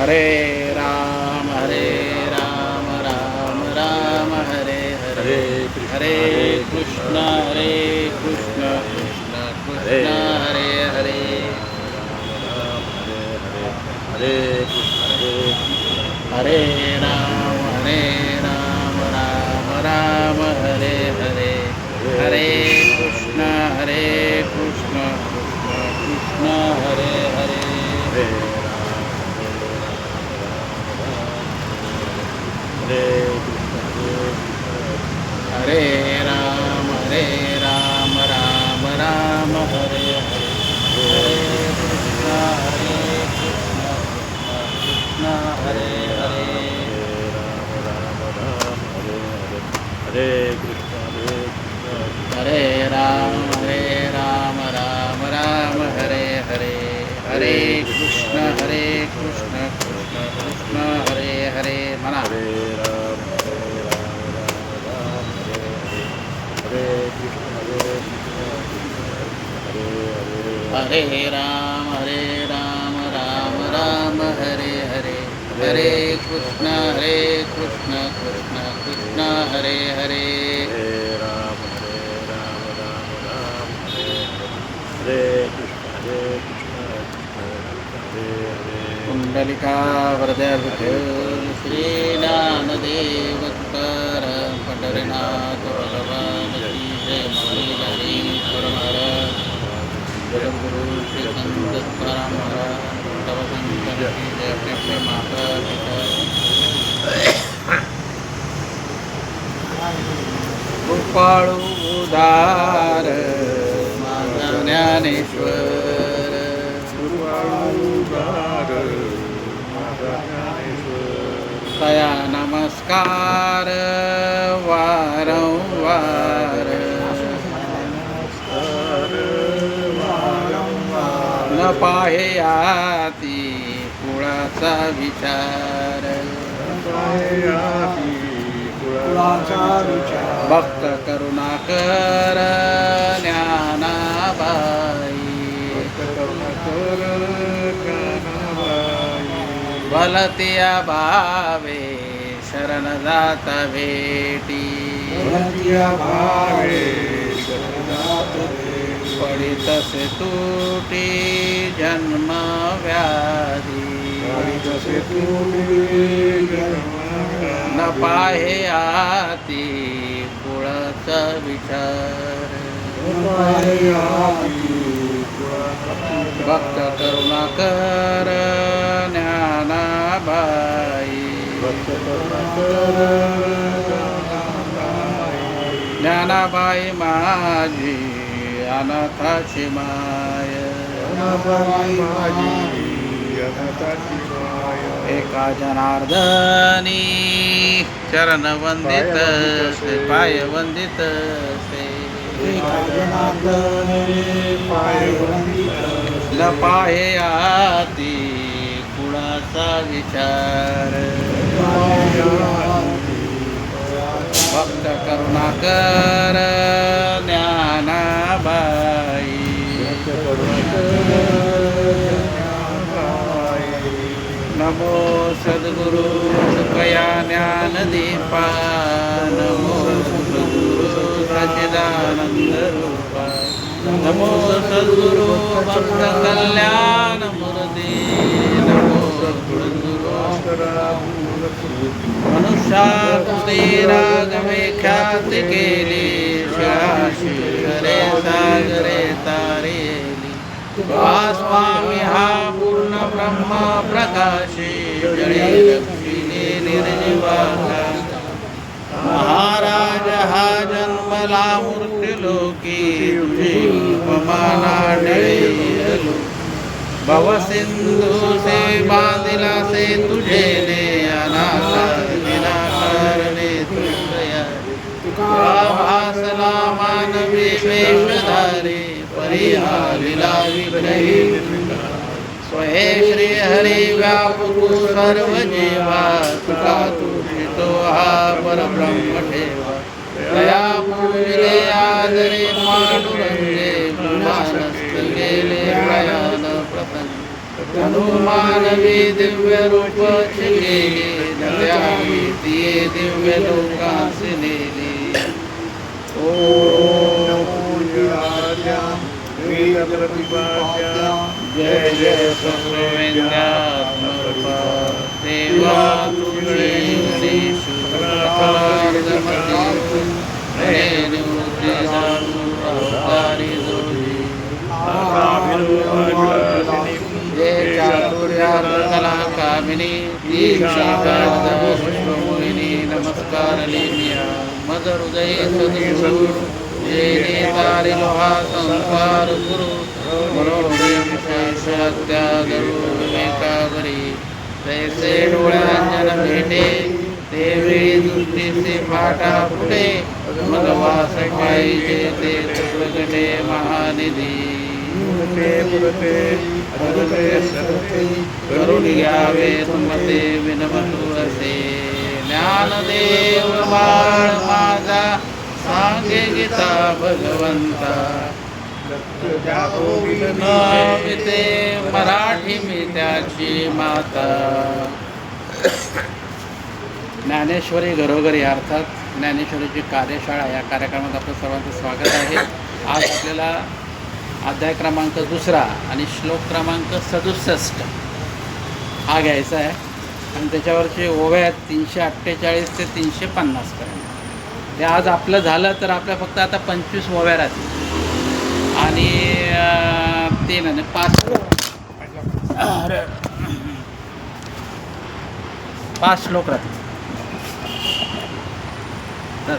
हरे राम राम राम हरे हरे हरे कृष्ण कृष्ण कृष्ण हरे हरे हरे हरे राम राम हरे हरे हरे कृष्ण कृष्ण कृष्ण हरे हरे हरे राम राम हरे हरे हरे कृष्ण कृष्ण हरे हरे हरे कृष्ण हरे राम राम हरे हरे हरे कृष्ण कृष्ण कृष्ण हरे हरे मना हरे राम हरे कृष्ण हरे राम राम हरे हरे हरे कृष्ण कृष्ण कृष्ण हरे हरे हरे राम राम राम हरे कृष्ण हरे कुंडलिका वरदय विठ्ठल श्री ज्ञानदेव तुकाराम पंढरीनाथ भगवान की जय मंगलहारी महाराज जगद्गुरु श्री संत तुकाराम महाराज तव संतन की जय अपने अपने माता पिता कृपाळू उदार माझा ज्ञानेश्वर कृपाळुदार माझा ज्ञानेश्वर तया नमस्कार वारंवार न पाहे आती कुळाचा विचार भक्त करुणाकर ज्ञानाबाई भलतिया भावे शरण जाता भेटी पडितसे तुटी जन्म व्याधी न पाहे आती कुळाचा विचार भक्त करुणाकर ज्ञानाबाई ज्ञानाबाई माझी अनाथाची माय एका जनार्दनी चरण वंदित पाय वंदित न पाहे आती कुळाचा विचार भक्त करुणाकर ज्ञानाबाई नमो सद्गुरु कृपया ज्ञानदीपा नमो सद्गुरु सच्चिदानंद रूपा नमो सद्गुरु भक्त कल्याण मूर्ती नमो सद्गुरु मनुष्याकृती रागमे ख्याती केली शिवाशिखरे सागरे तारेली स्वामी हा पूर्ण ब्रह्म प्रकाशी जळे लक्ष्मी निर्जीवाका महाराज हा जन्मला मृत्युलोकी तुझी उपमानाडळेलो भवसिंधू से बांधिला से तुझे ने अनाथा विनाकारणे तुझया भासला मानवी वेशधारी परिहालिला विग्रही स्वहे श्री हरी व्यापकू सर्व जीवा तुका तुषितो हा परब्रह्म ठेवा दया पूजिले आदरे माडुरंगे मानस्त गेले प्रयाण प्रसन्न हनुमानवी दिव्य रूप चिलेले नद्यावी तिये दिव्य लोकांसी नेले जय जय सर्वेन्द्रात्मरूपा देवा तुझे श्री शुक्रार्धमती हरे निवृत्ती जाणू अवतारी जोडी जय चातुर्यार्धकला कामिनी दीक्षामुनी नमस्कार लेनिया मद हृदय सद्गुरु जय तारी लोहा संसार गुरु मनोहृदय सत्यागरु विवेकावरी तैसे डोळ्यांजन भेटे देवी दृष्टीचे फाटा फुटे मदवास पाहिजे ते प्रगटे महानिधी करून घ्यावे तुमते विनमतू असे ज्ञानदेव बाळ माझा सांगे गीता भगवंता ते मराठी मी त्याची माता. ज्ञानेश्वरी घरोघरी अर्थात ज्ञानेश्वरीची कार्यशाळा या कार्यक्रमात आपलं सर्वांचं स्वागत आहे. आज आपल्याला अध्याय क्रमांक 2 आणि श्लोक क्रमांक 67 हा घ्यायचा आहे आणि त्याच्यावरचे ओव्या आहेत 348 ते 350 पर्यंत. ते आज आपलं झालं तर आपल्या फक्त आता 25 ओव्या राहतील आणि 3 आणि 5 श्लोक राहतील. तर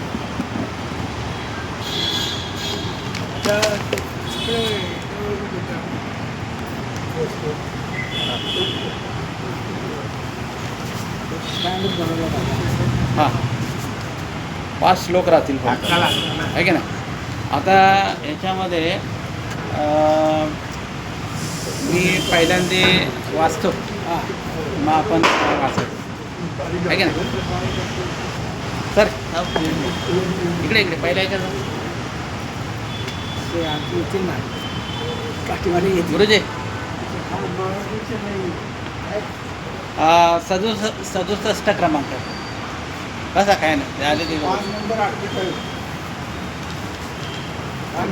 हां 5 श्लोक राहतील आहे की नाही. आता याच्यामध्ये मी पहिल्यांदा वाचतो मग आपण वाचतो आहे की नाही. सर इकडे पहिल्या याच्यात गुरुजी 67 क्रमांक कसा काय नाही ते आले ते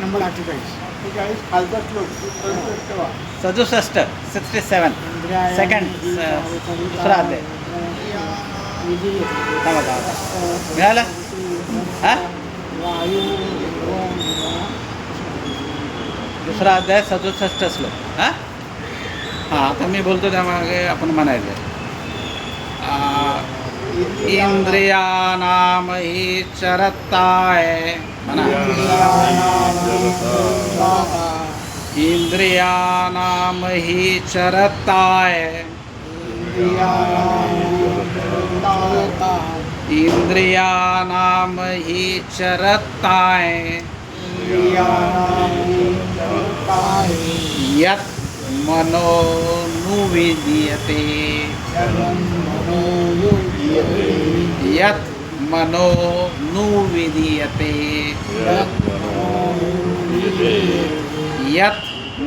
नंबर 67 67 सेकंड दुसरा अध्याय मिळाला. हां दुसरा अध्याय 67 श्लोक. हां हां आता मी बोलतो त्यामागे आपण म्हणायचं इंद्रियानामहि चरताय म्हणा इंद्रियानामहि चरताय इंद्रियानामहि चरताय यत् मनोनुविधीयते यत् मनोनुविधीयते यत्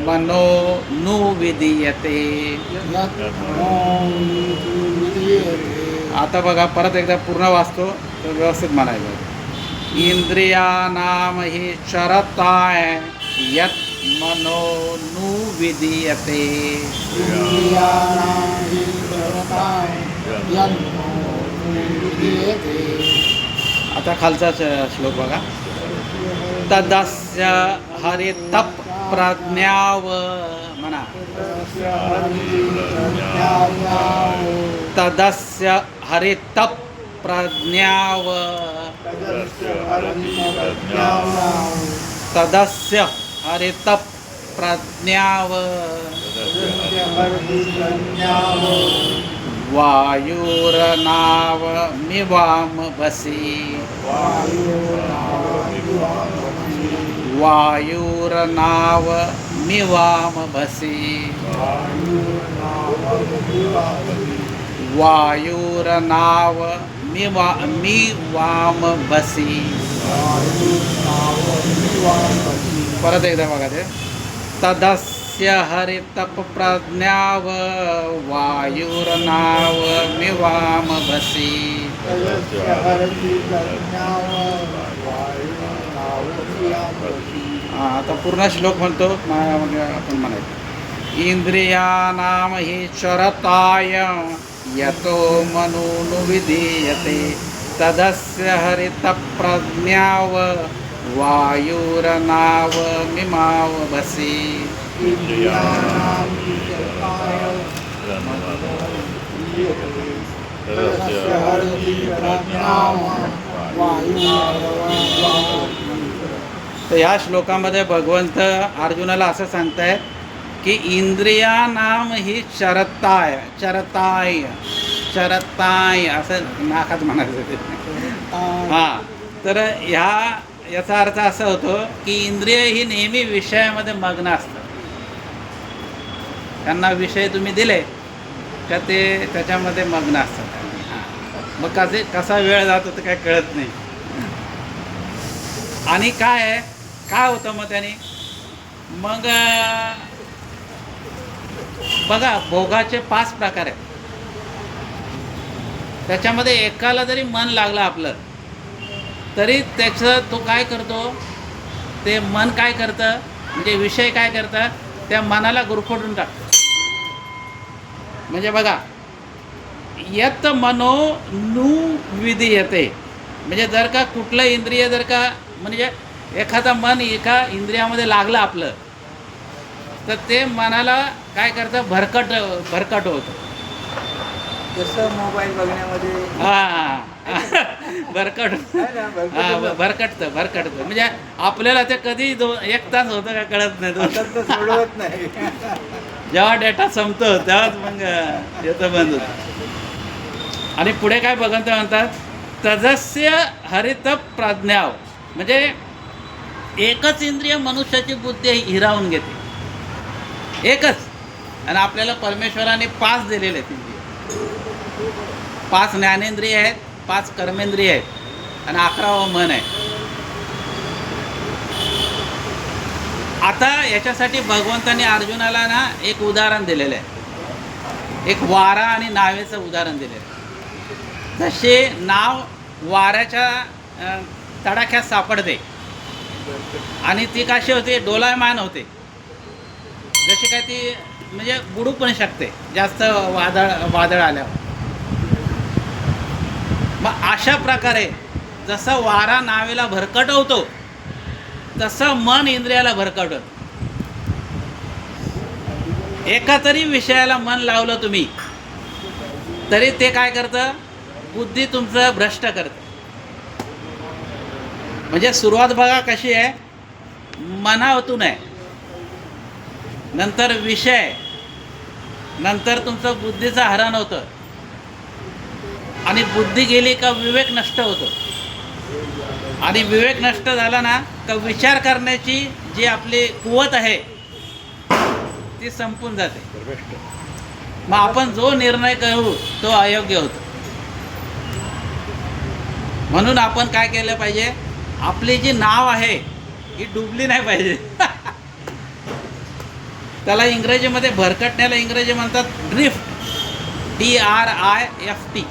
मनोनुविधीयते. आता बघा परत एकदा पूर्ण वाचतो तर व्यवस्थित म्हणायचं. इंद्रियानामहि चरताय यत् मनोनुविधीयते. आता खालचा श्लोक बघा. तदस्य हरितप प्रज्ञाव म्हणा तदस्य हरितप प्रज्ञाव तदस्य हरितप प्रज्ञाव वायुरनाव मिवाम बसी वायुरनाव मिवाम बसी वायुरनाव मिवाम बसी. परत एकदा बघा ते. तदस्य तदस्य हरितप्रज्ञाव वायुर्नावमिवामभसि. तदस्य हरति प्रज्ञाव वायुर्नावमिवामभसि. आता पूर्ण श्लोक म्हणतो म्हणजे आपण म्हणायचं. इंद्रियाणाम हि चरताय यतो मनोनुविधीयते तदस्य हरितप्रज्ञाव वायुरनावमिमावभसि. इंद्रियाणां विषयाय तदस्य हरति प्रज्ञाव वायुर्नावमिवामभसि. तर या श्लोकामध्ये भगवंत अर्जुनाला असं सांगतायत की इंद्रियानाम ही चरताय चरताय चरताय असं नाकात म्हणायचं ते. हां, तर याचा अर्थ असा होतो की इंद्रिय ही नेहमी विषयामध्ये मग्न असतात. त्यांना विषय तुम्ही दिले का ते त्याच्यामध्ये मग्न असतात. हां, मग कसा वेळ जातो तर काय कळत नाही. आणि काय होतं मग त्याने मग बघा भोगाचे 5 प्रकार आहेत. त्याच्यामध्ये एकाला जरी मन लागलं आपलं तरी त्याचं तो काय करतो, ते मन काय करतं म्हणजे विषय काय करतं, त्या मनाला गुरफटून टाकतं. म्हणजे बघा यत मनो नु विधीयते, म्हणजे जर का कुठलं इंद्रिय जर का म्हणजे एखादा मन एका इंद्रियामध्ये लागलं आपलं तर ते मनाला काय करतं भरकट होतं. जसं मोबाईल बघण्यामध्ये हां भरकटतं म्हणजे आपल्याला ते कधी 1 तास होतं का कळत नाही. सोडवत नाही. जेव्हा डेटा संपतो तेव्हाच मग येतं बंद होतं. आणि पुढे काय भगवंत म्हणतात तदस्य हरित प्रज्ञाव, म्हणजे एकच इंद्रिय मनुष्याची बुद्धी हिरावून घेते, एकच. आणि आपल्याला परमेश्वराने 5 दिलेले आहेत इंद्रिय. 5 ज्ञानेंद्रिय आहेत, 5 कर्मेंद्रिय आहेत आणि 11वं मन आहे. आता याच्यासाठी भगवंतांनी अर्जुनाला ना एक उदाहरण दिलेलं आहे. एक वारा आणि नावेचं उदाहरण दिलेलं आहे. जसे नाव वाऱ्याच्या तडाख्यात सापडते आणि ती कशी होते डोलायमान होते, जशी काय ती म्हणजे बुडू पण शकते जास्त वादळ आल्यावर. मग अशा प्रकारे जसं वारा नावेला भरकटवतो तसं मन इंद्रियाला भरकटवतं. एका तरी विषयाला मन लावलं तुम्ही तरी ते काय करतं, बुद्धी तुमचं भ्रष्ट करतं. म्हणजे सुरुवात बघा कशी आहे, मनातून आहे, नंतर विषय, नंतर तुमचं बुद्धीचं हरण होतं आणि बुद्धी गेली का विवेक नष्ट होतो. आणि विवेक नष्ट झाला ना का विचार करण्याची जी आपली कुवत आहे ती संपून जाते. मग आपण जो निर्णय करू तो अयोग्य होतो. म्हणून आपण काय केलं पाहिजे, आपली जी नाव आहे ही डुबली नाही पाहिजे. त्याला इंग्रजीमध्ये भरकटण्याला इंग्रजी म्हणतात ड्रिफ्ट, DRIFT.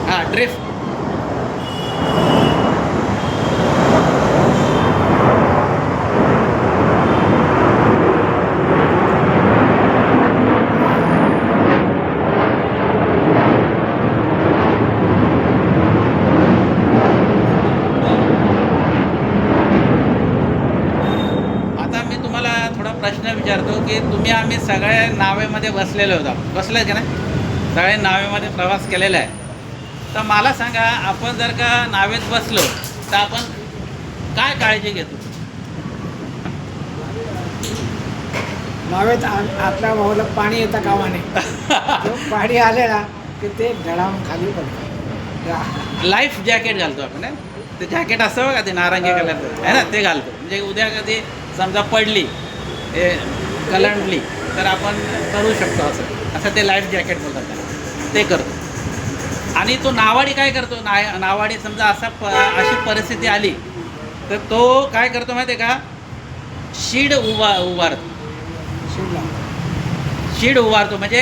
हां, ड्रिफ्ट. प्रश्न विचारतो की आम्ही सगळ्या नावेमध्ये बसलेलो होतो, बसले की नाही, सगळ्या नावेमध्ये प्रवास केलेला आहे. तर मला सांगा, आपण जर का नावेत बसलो तर आपण काय काळजी घेतो? नावेत आतल्या भावाला पाणी येतं कामा नये. पाणी आले ना की ते धडाम खाली पडतं. लाईफ जॅकेट घालतो आपण. ते जॅकेट असतं बघा, ते नारंगी कलरचं आहे ना, ते घालतो. म्हणजे उद्या कधी समजा पडली, कलंडली तर आपण करू शकतो. असं ते लाईफ जॅकेट बोलतात, ते करतो. आणि तो नावाडी काय करतो, नावाडी समजा अशी परिस्थिती आली तर तो काय करतो माहिती आहे का, शीड उभारतो. शीड उभारतो म्हणजे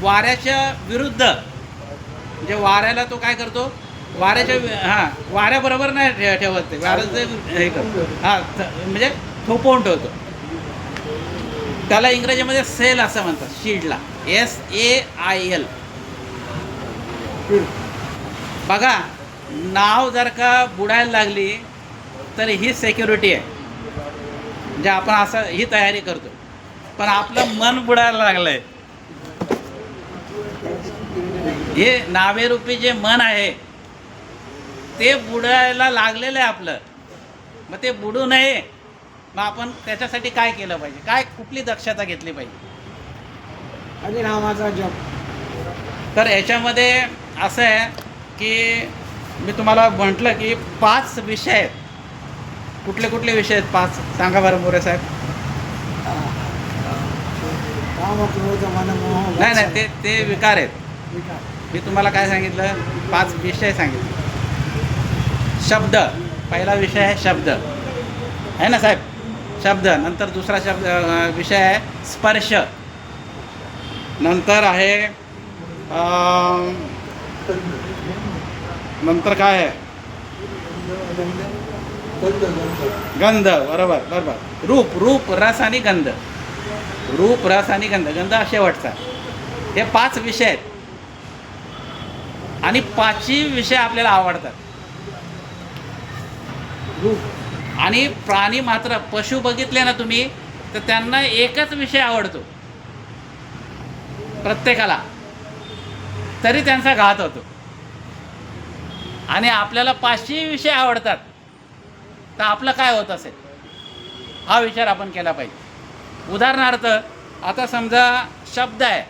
वाऱ्याच्या विरुद्ध, म्हणजे वाऱ्याला तो काय करतो, वाऱ्याच्या वाऱ्याबरोबर नाही ठेवत ते, वाऱ्याचं हे करतो म्हणजे थोपवून ठेवतो. त्याला इंग्रजीमध्ये सेल असं म्हणतात, शीडला SAIL. बघा, नाव जर का बुडायला लागली तर ही सिक्युरिटी आहे, म्हणजे आपण असं ही तयारी करतो. पण आपलं मन बुडायला लागलंय, हे नावेरूपी जे मन आहे ते बुडायला लागलेलं आहे आपलं. मग ते बुडू नये, मग आपण त्याच्यासाठी काय केलं पाहिजे, काय कुठली दक्षता घेतली पाहिजे? हरिनामाचा जप. तर याच्यामध्ये असं आहे की मी तुम्हाला म्हटलं की 5 विषय आहेत. कुठले कुठले विषय आहेत 5? सांगा बरं मोरे साहेब. काम क्रोध मन मोह नाही ते विकार आहेत. विकार. मी तुम्हाला काय सांगितलं, 5 विषय सांगितले. शब्द, पहिला विषय आहे शब्द, आहे ना साहेब, शब्द. नंतर दुसरा विषय आहे स्पर्श. नंतर आहे नंतर काय आहे, गंध. बरोबर. रूप रस आणि गंध. रूप, रस आणि गंध. गंध शेवटचा. हे 5 विषय आहेत आणि 5ही विषय आपल्याला आवडतात. आणि प्राणी मात्र, पशु बघितले ना तुम्ही, तर त्यांना एकच विषय आवडतो प्रत्येकाला, तरी त्यांचा घात होतो. आणि आपल्याला 5ही विषय आवडतात, तर आपलं काय होत असेल हा विचार आपण केला पाहिजे. उदाहरणार्थ, आता समजा शब्द आहे.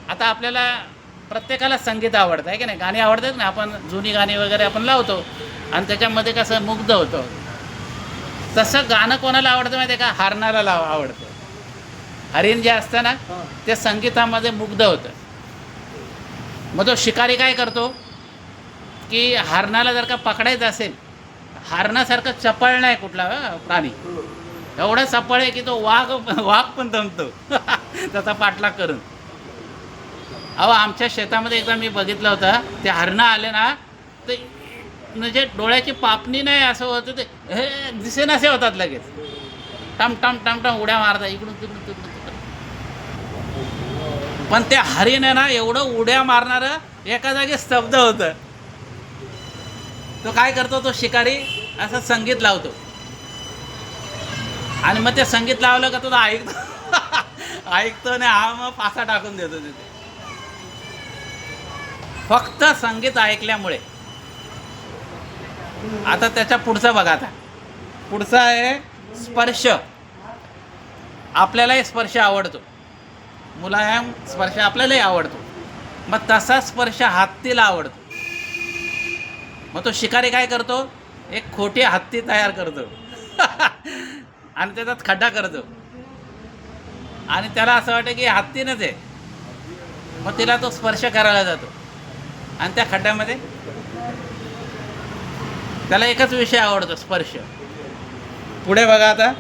आता आपल्याला प्रत्येकाला संगीत आवडतं आहे की नाही, गाणी आवडतात ना, आपण जुनी गाणी वगैरे आपण लावतो आणि त्याच्यामध्ये कसं मुग्ध होतं. तसं गाणं कोणाला आवडतं माहिती आहे का? हरणाला आवडतं. हरिण जे असतं ना, ते संगीतामध्ये मुग्ध होतं. मग तो शिकारी काय करतो की हरणाला जर का पकडायचं असेल, हरणासारखं चपळ नाही कुठला प्राणी, एवढा चपळ आहे की तो वाघ पण दमतो त्याचा पाठलाग करून. अहो, आमच्या शेतामध्ये एकदा मी बघितलं होतं, ते हरणं आले ना, ते म्हणजे डोळ्याची पापणी नाही असं होतं, ते हे दिसेनासे होतात लगेच. टम टम टम टम उड्या मारतात इकडून तिकडून. पण ते हरिण आहे ना, एवढं उड्या मारणारं एका जागी स्तब्ध होतं. तो काय करतो, तो शिकारी असं संगीत लावतो आणि मग ते संगीत लावलं का तो ऐकतो आणि हा मग पासा टाकून देतो तिथे, फक्त संगीत ऐकल्यामुळे. आता त्याच्या पुढचं बघा. आता पुढचा आहे स्पर्श. आपल्यालाही स्पर्श आवडतो, मुलायम स्पर्श आपल्यालाही आवडतो. मग तसा स्पर्श हत्तीला आवडतो. मग तो शिकारी काय करतो, एक खोटी हत्ती तयार करतो आणि त्याच्यात खड्डा करतो आणि त्याला असं वाटतं की हत्तीनंच आहे. मग तिला तो स्पर्श करायला जातो आणि त्या खड्ड्यामध्ये त्याला एकच विषय आवडतो, स्पर्श. पुढे बघा. आता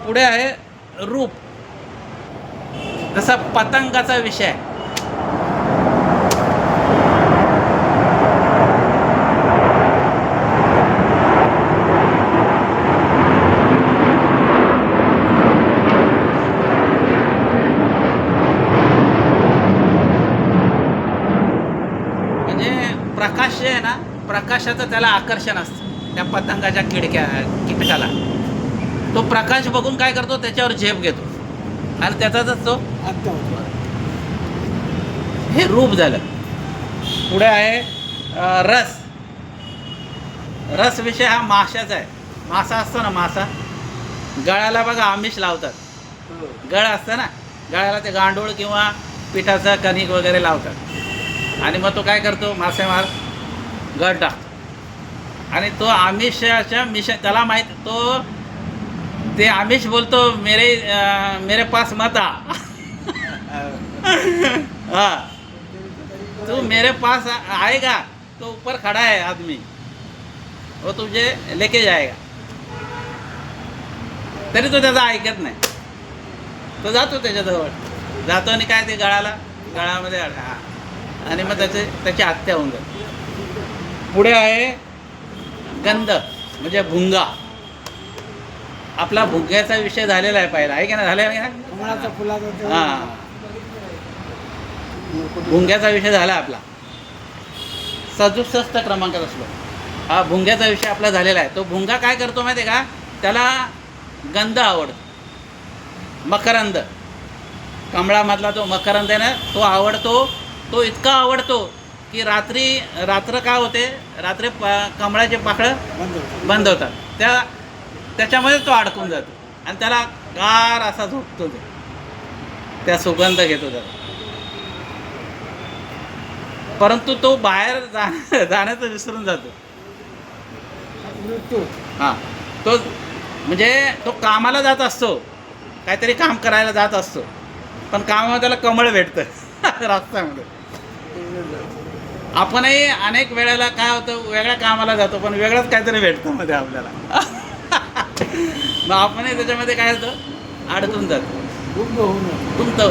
पुढे आहे रूप. जसा पतंगाचा विषय आहे. प्रकाश जे आहे ना, प्रकाशाचं त्याला आकर्षण असतं त्या पतंगाच्या कीटकाला. तो प्रकाश बघून काय करतो, त्याच्यावर झेप घेतो आणि त्याचाच तो हे रूप झालं. पुढे आहे रस. रस विषय हा माशाचा आहे. मासा असतो ना, मासा गळ्याला बघा आमिष लावतात. गळ असतं ना, गळ्याला ते गांडूळ किंवा पिठाचं कणिक वगैरे लावतात आणि मग तो काय करतो, मासेमार गळ टाकतो आणि तो आमिषाच्या त्याला माहीत, तो ते आमिष बोलतो, मेरे पास मत आ हाँ, तू मेरे पास आएगा तो ऊपर खड़ा है आदमी, वो तुझे लेके जाएगा. तरी तो त्याचा ऐकत नाही, तो जातो त्याच्याजवळ जातो आणि काय ते गळामध्ये हा. आणि मग त्याची हत्या होऊन जाते. पुढे आहे गंध म्हणजे भुंगा. आपला भुंग्याचा विषय झालेला आहे पहिला, आहे की नाही? झालेला आहे कमळाचा फुलाचा ते हां, भुंग्याचा विषय झाला आपला. 67 क्रमांकात असलो हा भुंग्याचा विषय आपला झालेला आहे. तो भुंगा काय करतो माहिती आहे का? त्याला गंध आवडतो, मकरंद. कमळामधला तो मकरंद आहे ना, तो आवडतो. तो इतका आवडतो की रात्र काय होते, रात्री कमळाचे पाकळं बंद होतात, त्याच्यामध्ये तो अडकून जातो आणि त्याला गार असा झोपतो. त्या सुगंध घेतो त्याला. परंतु तो बाहेर जाण्याचं विसरून जातो. मृत्यू. हां, तो म्हणजे तो कामाला जात असतो, काहीतरी काम करायला जात असतो, पण कामामध्ये त्याला कमळ भेटतं रस्त्यामध्ये. आपणही अनेक वेळेला काय होतं, वेगळ्या कामाला जातो पण वेगळंच काहीतरी भेटतं मध्ये आपल्याला. मग आपणही त्याच्यामध्ये काय होतं, अडकून जातो, गुंतवून जातो.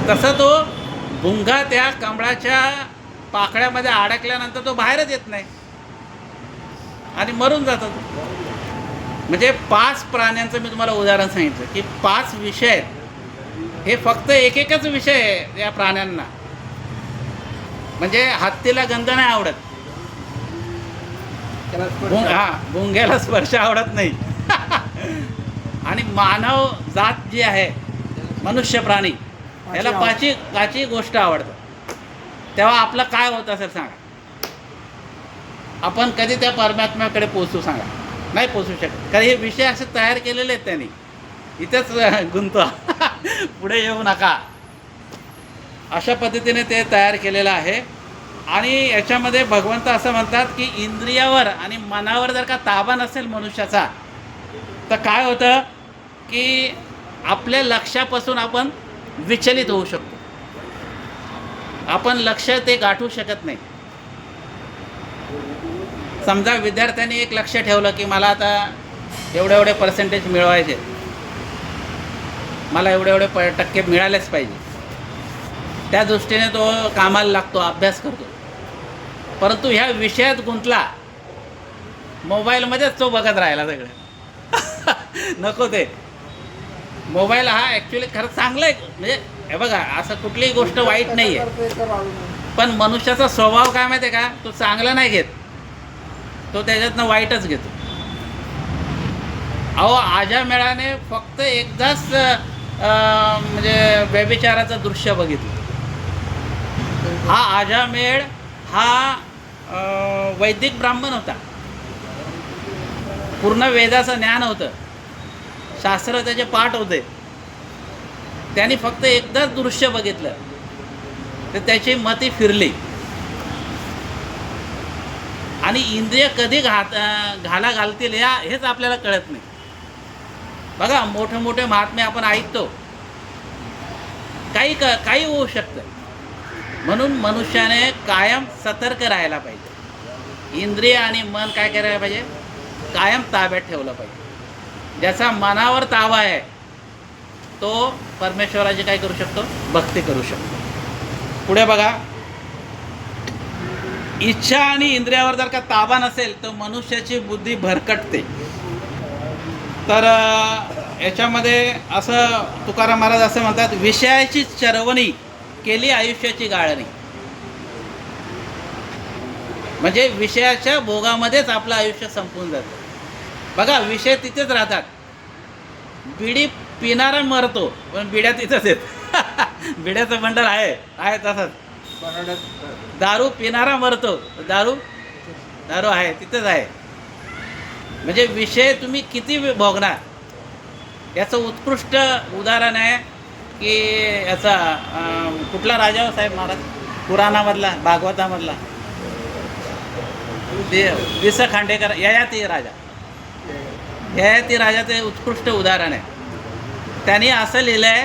तसं तो भुंगा त्या कमळाच्या पाकळ्यामध्ये अडकल्यानंतर तो बाहेरच येत नाही आणि मरून जातो. म्हणजे 5 प्राण्यांचं मी तुम्हाला उदाहरण सांगितलं की 5 विषय आहेत. हे फक्त एकच विषय आहे या प्राण्यांना. म्हणजे हत्तीला गंध नाही आवडत, भुंग्याला स्पर्श आवडत नाही. आणि मानव जात जी आहे, मनुष्य प्राणी, याला पाची गोष्ट आवडतं. तेव्हा आपलं काय होत असेल सांगा? आपण कधी त्या परमात्म्याकडे पोचू सांगा? नाही पोचू शकत. कारण हे विषय असे तयार केलेले आहेत त्यांनी. इथेच गुंतवा, पुढे येऊ नका, अशा पद्धतीने ते तयार केलेलं आहे. आणि याच्यामध्ये भगवंत असं म्हणतात की इंद्रियावर आणि मनावर जर का ताबा नसेल मनुष्याचा, तर काय होतं की आपल्या लक्ष्यापासून आपण विचलित होऊ शकतो. आपण लक्ष्य ते गाठू शकत नाही. समजा विद्यार्थ्यांनी एक लक्ष ठेवलं की मला आता एवढे पर्सेंटेज मिळवायचे, मला एवढे टक्के मिळालेच पाहिजे, त्या दृष्टीने तो कामाला लागतो, अभ्यास करतो. परंतु ह्या विषयात गुंतला, मोबाईलमध्येच तो बघत राहिला सगळं. नको ते मोबाईल हा ॲक्च्युली खरं चांगलं आहे. म्हणजे हे बघा, असं कुठलीही गोष्ट वाईट नाही आहे, पण मनुष्याचा स्वभाव काय माहिती आहे का? तो चांगला नाही घेत, तो त्याच्यातनं वाईटच घेतो. अहो, आजामेळाने फक्त एकदाच म्हणजे व्यभिचाराचं दृश्य बघितलं. हा आजामेळ हा वैदिक ब्राह्मण होता, पूर्ण वेदाचं ज्ञान होतं, शास्त्र त्याचे पाठ होते. त्यांनी फक्त एकदाच दृश्य बघितलं तर त्याची मती फिरली आणि इंद्रिय कधी घालतील हेच आपल्याला कळत नाही. बघा, मोठे महात्मे आपण ऐकतो, काही होऊ शकतं. म्हणून मनुष्याने कायम सतर्क राहायला पाहिजे. इंद्रिय आणि मन काय करायला पाहिजे? कायम ताब्यात ठेवलं पाहिजे. ज्याचा मनावर ताबा आहे तो परमेश्वराची काय करू शकतो? भक्ती करू शकतो. पुढे बघा, इच्छा आणि इंद्रियावर जर का ताबा नसेल तर मनुष्याची बुद्धी भरकटते. तर याच्यामध्ये असं तुकाराम महाराज असं म्हणतात, विषयाची चरवणी केली आयुष्याची गाळणी. म्हणजे विषयाच्या भोगामध्येच आपलं आयुष्य संपून जातं. बघा, विषय तिथेच राहतात. बिडी पिणारा मरतो, पण बिड्या तिथंच आहेत. बिड्याचं बंडल आहे तसंच. दारू पिणारा मरतो, दारू आहे तिथंच आहे. म्हणजे विषय तुम्ही किती भोगणार? याचं उत्कृष्ट उदाहरण आहे की याचा कुठला राजा साहेब महाराज पुराणामधला, भागवतामधला, विस खांडेकर, ययाती राजाचे उत्कृष्ट उदाहरण आहे. त्यांनी असं लिहिलं आहे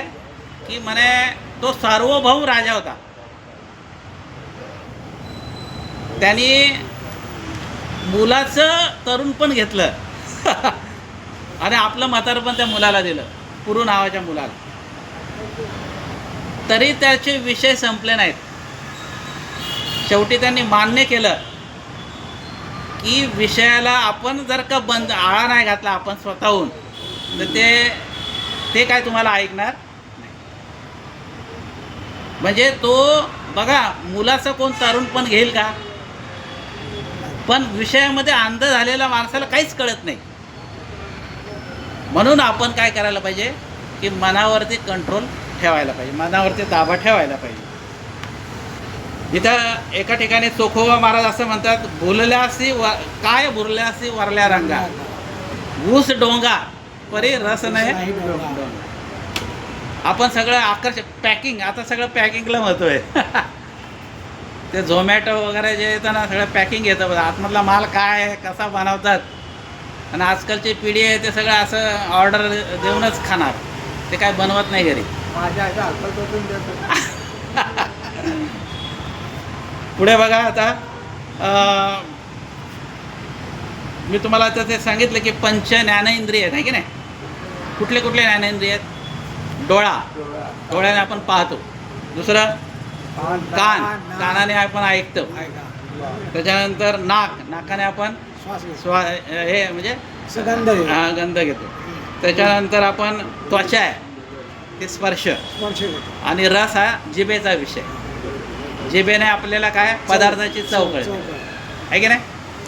की म्हणे तो सार्वभौम राजा होता. त्यांनी मुलाचं तरुण पण घेतलं आणि आपलं म्हातारं पण त्या मुलाला दिलं, पुरू नावाच्या मुलाला. तरी त्याचे विषय संपले नाहीत. शेवटी त्यांनी मान्य केलं की विषयाला आपण जर का बंद आळा नाही घातला आपण स्वतःहून तर ते काय तुम्हाला ऐकणार नाही. म्हणजे तो बघा मुलाचं कोण तरुण पण घेईल का? पण विषयामध्ये अंध झालेल्या माणसाला काहीच कळत नाही. म्हणून आपण काय करायला पाहिजे की मनावरती कंट्रोल ठेवायला पाहिजे, मनावरती ताबा ठेवायला पाहिजे. इथं एका ठिकाणी चोखोबा महाराज असं म्हणतात, भुलल्यासी काय भुरल्यासी वरल्या रंगा, ऊस डोंगा परी रस नाही डोंगा. आपण सगळं आकर्षक पॅकिंग, आता सगळं पॅकिंगला महत्त्व आहे. ते झोमॅटो वगैरे जे येतं ना सगळं पॅकिंग येतं बघा, आतमधला माल काय आहे कसा बनवतात. आणि आजकालची पिढी आहे ते सगळं असं ऑर्डर देऊनच खाणार, ते काय बनवत नाही घरी. पुढे बघा आता मी तुम्हाला आता ते सांगितलं की पंच ज्ञानेंद्रिय आहेत, आहे की नाही. कुठले कुठले ज्ञानेंद्रिय आहेत? डोळा, डोळ्याने आपण पाहतो. दुसरं कान, कानाने आपण ऐकतो. त्याच्यानंतर नाक, नाकाने आपण हे म्हणजे सुगंध गंध घेतो. त्याच्यानंतर आपण त्वचा आहे ते स्पर्श, आणि रस हा जिभेचा विषय. जिभेने आपल्याला काय पदार्थाची चव कळते, आहे की नाही.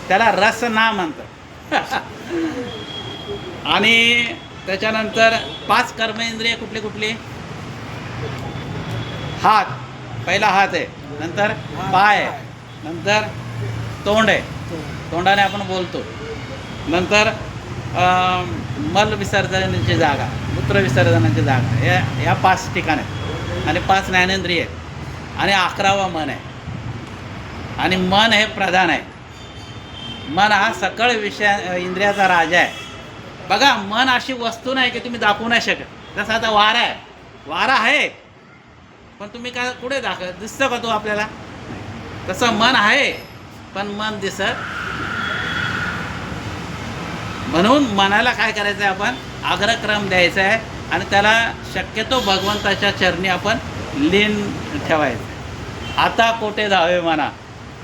त्याला रस ना म्हणतात. आणि त्याच्यानंतर 5 कर्मेंद्रिय कुठली कुठली? हात, पहिला हात आहे, नंतर पाय आहे, नंतर तोंड आहे, तोंडाने आपण बोलतो, नंतर मल विसर्जनाची जागा, मूत्र विसर्जनाची जागा, या 5 ठिकाण आहेत. आणि 5 ज्ञानेंद्रिय आहेत. आणि 11वा मन आहे. आणि मन हे प्रधान आहे. मन हा सकळ विषय इंद्रियाचा राजा आहे. बघा, मन अशी वस्तू नाही की तुम्ही दाखवू नाही शकत. जसं आता वारा आहे, वारा आहे पण तुम्ही काय कुठे दिसतं का तो आपल्याला? तसं मन आहे पण मन दिसत. म्हणून मनाला काय करायचं आहे, आपण अग्रक्रम द्यायचा आहे आणि त्याला शक्यतो भगवंताच्या चरणी आपण लीन ठेवायचं. आता कोठे धावे म्हणा,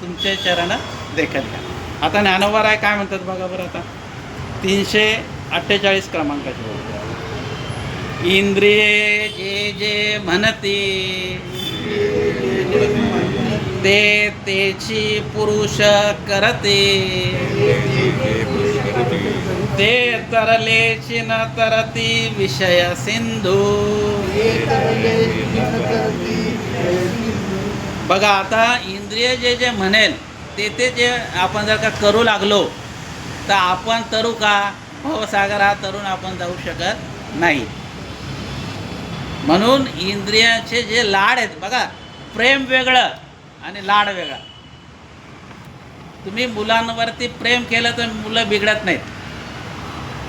तुमचे चरण देखत घ्या. आता ज्ञानोबा राय काय म्हणतात बघा बरं. आता 348 क्रमांकाचे बोलतो. इंद्रिये जे जे म्हणते ते तेची पुरुष करते, ते तरलेची न तरती विषय सिंधू. बघा, आता इंद्रिय जे जे म्हणेल ते जे आपण जर का करू लागलो तर आपण तरू का? भवसागर हा तरुण आपण जाऊ शकत नाही. म्हणून इंद्रियाचे जे लाड आहेत बघा, प्रेम वेगळं आणि लाड वेगळा. तुम्ही मुलांवरती प्रेम केलं तर मुलं बिघडत नाहीत,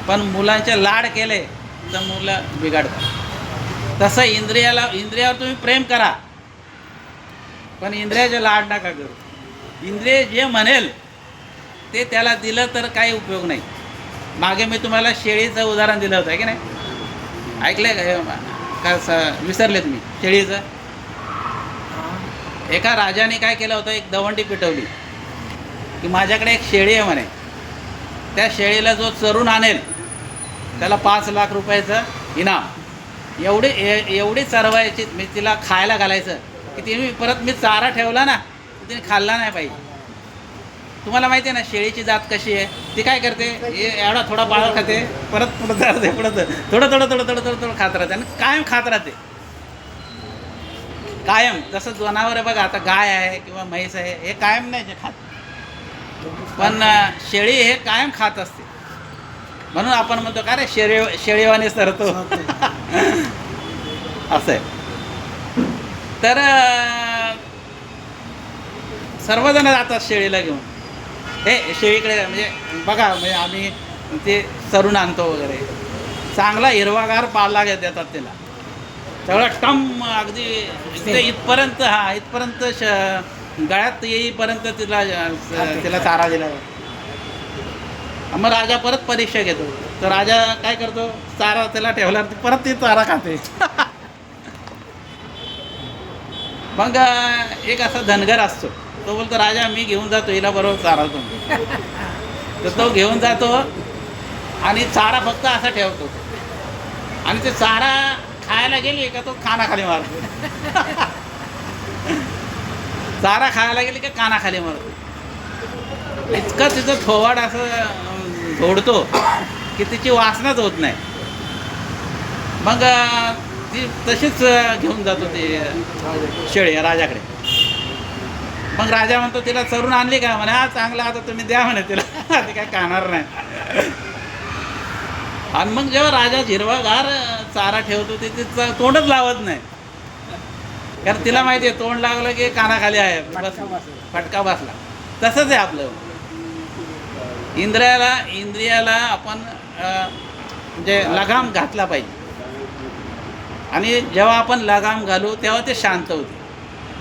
पण मुलांचे लाड केले तर मुलं बिघडतात. तसं इंद्रियावर तुम्ही प्रेम करा पण इंद्रियाचे लाड नका करू. इंद्रिय जे म्हणेल ते त्याला दिलं तर काही उपयोग नाही. मागे मी तुम्हाला शेळीचं उदाहरण दिलं होतं की नाही, ऐकलंय का? विसरले तुम्ही शेळीचं? एका राजाने काय केलं होतं, एक दवंडी पिटवली की माझ्याकडे एक शेळी आहे म्हणे, त्या शेळीला जो चरून आणेल त्याला 5 लाख रुपयाचं इनाम. एवढी चरवायची, मी तिला खायला घालायचं की तिने परत मी चारा ठेवला ना तिने खाल्ला नाही पाहिजे. तुम्हाला माहिती आहे ना शेळीची जात कशी आहे? ती काय करते, एवढा थोडा बाळ खाते, परत पुढं जाते, थोडं खात राहते आणि कायम खात राहते कायम. तसं जनावर आहे बघा, आता गाय आहे किंवा म्हैस आहे, हे कायम नाही जे खात, पण शेळी हे कायम खात असते. म्हणून आपण म्हणतो का रे शेळीवाने सरतो. असं आहे. तर सर्वजण जातात शेळीला घेऊन. हे शेळीकडे म्हणजे बघा, म्हणजे आम्ही ते सरून आणतो वगैरे, चांगला हिरवागार पाला देतात त्याला, सगळं टम अगदी इथपर्यंत, इथपर्यंत गळ्यात येईपर्यंत तिला चारा दिला. मग राजा परत परीक्षा घेतो, तर राजा काय करतो, चारा त्याला ठेवल्यावर परत ती चारा खाते. मग एक असा धनगर असतो, तो बोलतो राजा मी घेऊन जातो हिला बरोबर चारा तुम्ही. तर तो घेऊन जातो आणि चारा फक्त असा ठेवतो आणि ते चारा खायला गेली का तो कानाखाली मारतो. चारा खायला गेली का कानाखाली मारतो. इतकं तिचं थोवाड असं झोडतो की तिची वासनाच होत नाही. मग ती तशीच घेऊन जातो ते शेळी राजाकडे. मग राजा म्हणतो तिला चरून आणली का म्हणे हा चांगला आता तुम्ही द्या म्हणे तिला. ती काय खाणार नाही. आणि मग जेव्हा राजा हिरवागार चारा ठेवतो ते तिचं तोंडच लावत नाही, कारण तिला माहिती आहे तोंड लागलं की कानाखाली आहे, बस फटका बसला. तसंच आहे आपलं. इंद्रियाला आपण म्हणजे लगाम घातला पाहिजे आणि जेव्हा आपण लगाम घालू तेव्हा ते शांत होते.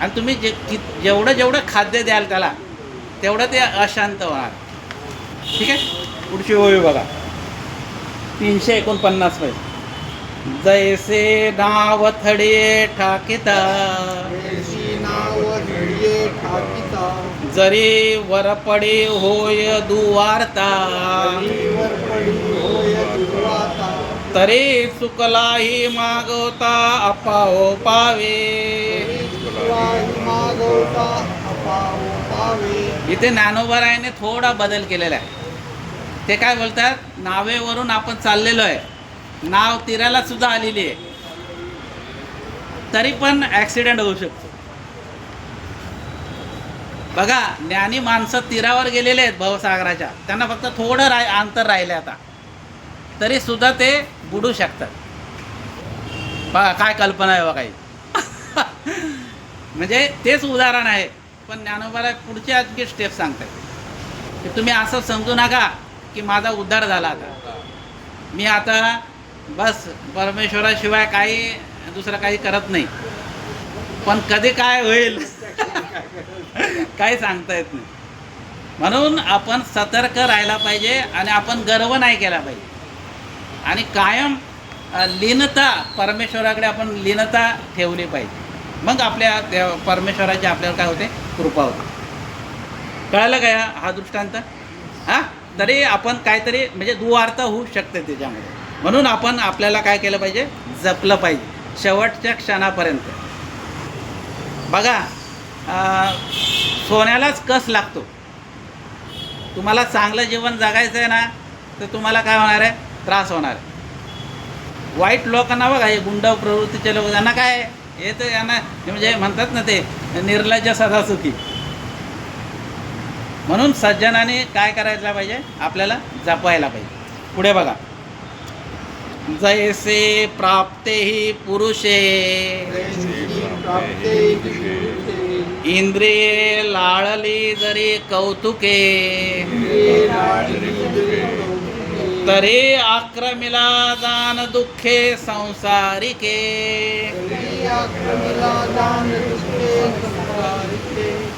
आणि तुम्ही जेवढं खाद्य द्याल त्याला तेवढं ते अशांत होणार. ठीक आहे. पुढची ओळी बघा 349 पाहिजे. जैसे नाव थडे ठाकिता जरी वरपडे होय दुवार्ता तरी चुकलाही मागवता अपाओ पावे. इथे ज्ञानोबारायाने थोडा बदल केलेला आहे. ते काय बोलतात, नावेवरून आपण चाललेलो आहे, नाव तीराला सुद्धा आलेली आहे, तरी पण ॲक्सिडेंट होऊ शकतो. बघा ज्ञानी माणसं तीरावर गेलेले आहेत भवसागराच्या, त्यांना फक्त थोडं अंतर राहिले आता, तरी सुद्धा ते बुडू शकतात. बघा काय कल्पना आहे बघा. म्हणजे तेच उदाहरण आहे, पण ज्ञानोबाला पुढची आणखी स्टेप सांगतात की तुम्ही असं समजू नका की माझा उद्धार झाला, आता मी आता बस परमेश्वराशिवाय दुसरं काही करत नाही. पण कधी काय होईल काही सांगता येत नाही. म्हणून आपण सतर्क राहायला पाहिजे आणि आपण गर्व नाही केला पाहिजे आणि कायम लीनता परमेश्वराकडे आपण लीनता ठेवली पाहिजे. मग आपल्या परमेश्वराची आपल्याला काय होते, कृपा होते. कळालं का हा दृष्टांत? हां, तरी आपण काहीतरी म्हणजे दुवार्थ होऊ शकते त्याच्यामध्ये. म्हणून आपण आपल्याला काय केलं पाहिजे, जपलं पाहिजे शेवटच्या क्षणापर्यंत. बघा सोन्यालाच कस लागतो. तुम्हाला चांगलं जीवन जगायचं आहे ना, तर तुम्हाला काय होणार आहे, त्रास होणार आहे. वाईट लोकांना बघा, हे गुंड प्रवृत्तीचे लोक, त्यांना काय हे तर यांना म्हणजे म्हणतात ना ते निर्लज्ज सदा सुखी. म्हणून सज्जनाने काय करायला पाहिजे, आपल्याला जपायला पाहिजे. पुढे बघा जैसे प्राप्ते ही पुरुषे इंद्रिये लाळली जरी कौतुके तरी आक्रमिला जान दुःखे संसारिके.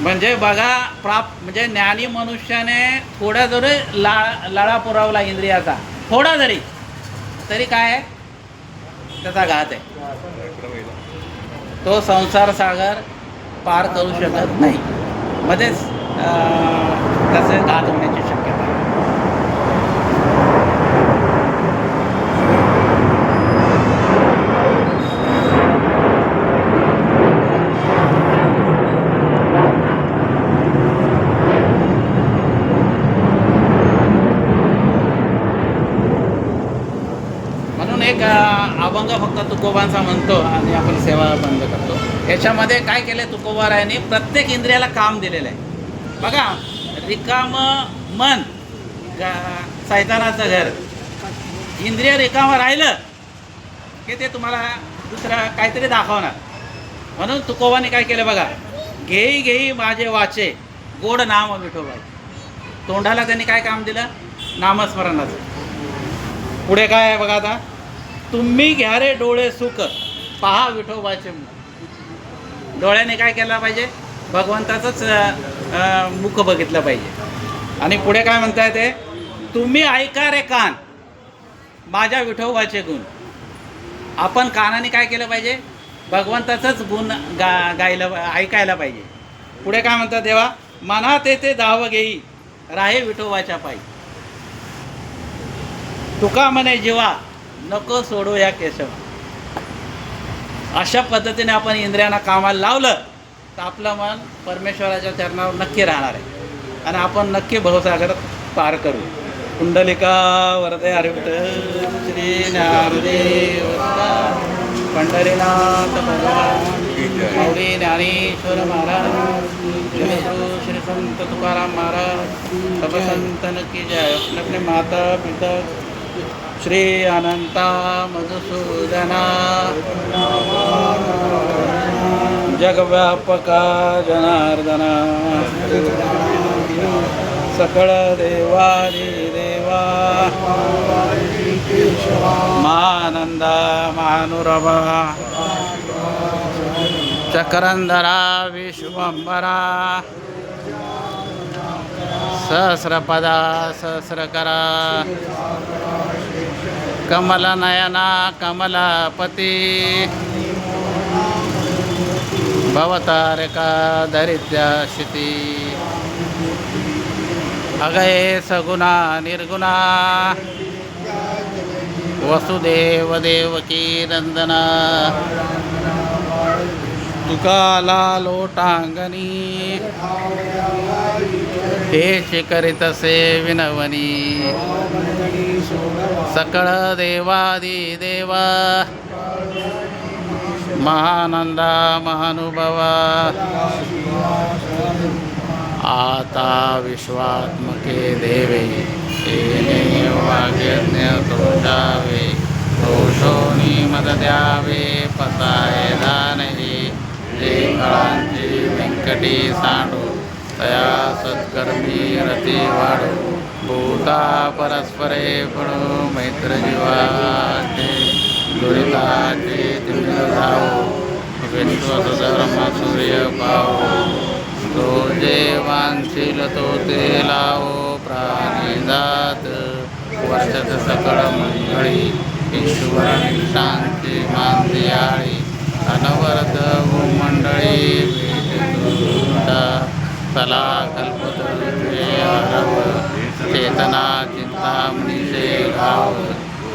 म्हणजे बघा म्हणजे ज्ञानी मनुष्याने थोडा जरी लळा पुरवला इंद्रियाचा, थोडा जरी, तरी काय आहे, त्याचा घात आहे. तो संसार सागर पार करू शकत नाही, मध्येच त्याचे घात होण्याची शक्यता आहे. एक अभंग फक्त तुकोबांचा म्हणतो आणि आपण सेवा बंद करतो. याच्यामध्ये काय केलं तुकोबारायांनी, प्रत्येक इंद्रियाला काम दिलेलं आहे. बघा रिकाम मन सैतानाचं घर. इंद्रिय रिकामं राहिलं की ते तुम्हाला दुसरं काहीतरी दाखवणार. म्हणून तुकोबाने काय केलं बघा, घेई घेई माझे वाचे गोड नाम विठोबा. तोंडाला त्यांनी काय काम दिलं, नामस्मरणाचं. पुढे काय आहे बघा, आता तुम्ही घ्या रे डोळे सुख पहा विठोबाचे मुख. डोळ्याने काय केलं पाहिजे, भगवंताचंच मुख बघितलं पाहिजे. आणि पुढे काय म्हणताय ते, तुम्ही ऐका रे कान माझ्या विठोबाचे गुण. आपण कानाने काय केलं पाहिजे, भगवंताचंच गुण गायला ऐकायला पाहिजे. पुढे काय म्हणतात देवा, मनात ते धाव घेई राहे विठोबाच्या पायी. तुका म्हणे जीवा नको सोडू या केशवा. अशा पद्धतीने आपण इंद्रियांना कामाला लावलं तर आपलं मन परमेश्वराच्या चरणावर नक्की राहणार आहे आणि आपण नक्की भवसागर पार करू. कुंडलिका वरदे हरी विठ्ठल श्री ज्ञानदेव पंढरीनाथ भगवान माऊली ज्ञानेश्वर महाराज श्री संत तुकाराम महाराज सब संतन की जय. अपने माता पिता श्री अनंता मधुसूदना जगव्यापका जनार्दना सकळ देवारी देवा मानंदा महानुरभा चक्रंधरा विश्वंभरा सहस्रपदा सहस्रकरा कमलनयना कमलापती भवतारका दरिद्राशिती अगये सगुणा निर्गुणा वसुदेव देवकी नंदना तुकाला लोटांगणी हे शिकरितसे विनवनी सकळ देवादी देवा महानंदा महानुभावा आता विश्वात्मके देवे येणे वाग्यज्ञ तोषावे दोषोनी मद द्यावे पताय दानहे जे फळांची व्यंकटी सांडू तया सत्कर्मी रती वाढू भूता परस्परे पडू मैत्र जीवाचे दुरिताचे तिमिर धावो विश्वधर्म सूर्य पावो तो जे वांछील तो ते लावो प्राणी जात वर्षात सकळ मंगळी ईश्वर शांती मांदी आळी अनवरत मंडळी भेटूता कला कल्पतरुचे आरव चेतना चिंतामणीचे गाव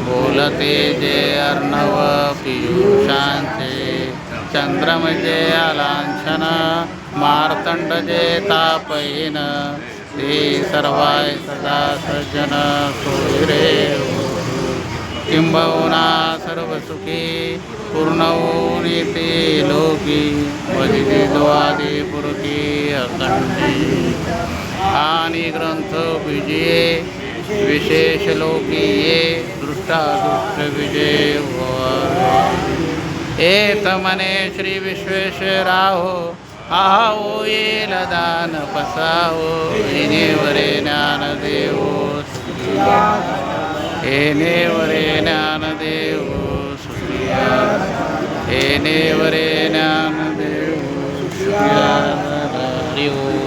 बोलते जे अर्णव पियुषांचे चंद्रम जे आलांछन मार्तंड जे तापहीन ते सर्वाय सदा सज्जन सोयरे किंबहुना सर्व सुखी पूर्ण होऊन येते लोकी वजिते द्वादी पुरकी अखंडी आणि ग्रंथ विजये विशेष लोकी ये दृष्टादुष्ट विजय एत मने श्री विश्वेश्वराहो आहो येल दान पसाहो येणेवरे ज्ञानदेवो येणेवरे ज्ञानदेवो सुखिया येणेवरे ज्ञानदेवो सुखिया हरि ओम.